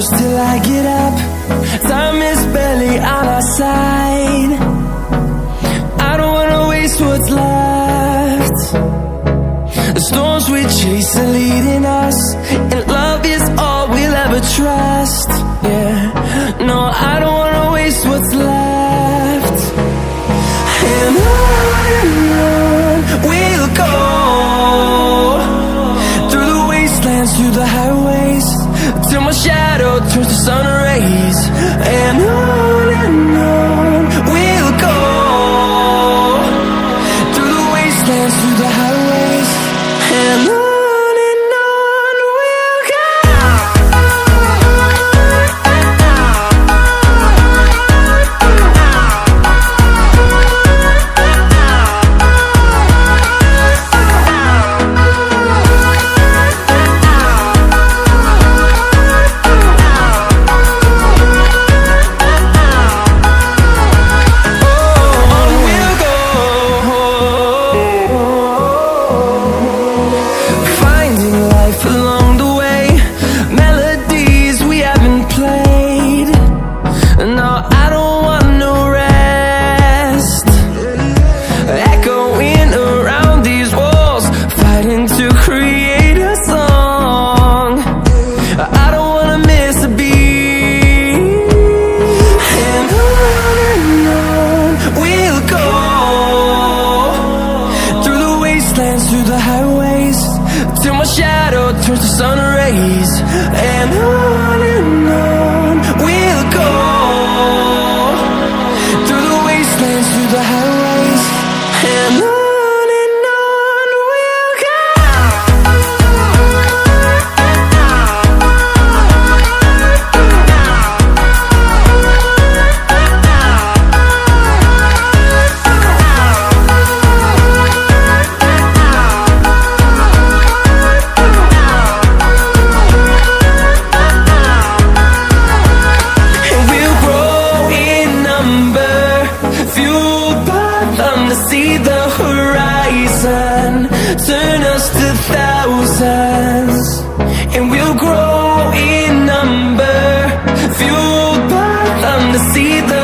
close till I get up. Time is barely on our side. I don't wanna waste what's left. The storms we chase are leading us, and love is all we'll ever trust. Yeah, no, I don't wanna waste what's left. And on we'll go, through the wastelands, through the highways, till my shadow turns to sun rays. And on we'll go, through the wastelands, through the highways, and on we'll go. Through the highways, till my shadow turns to sun rays. And on we'll go, through the wastelands, through the highways, and on we'll go. To see the horizon turn us to thousands, and we'll grow in number, fueled by them to see the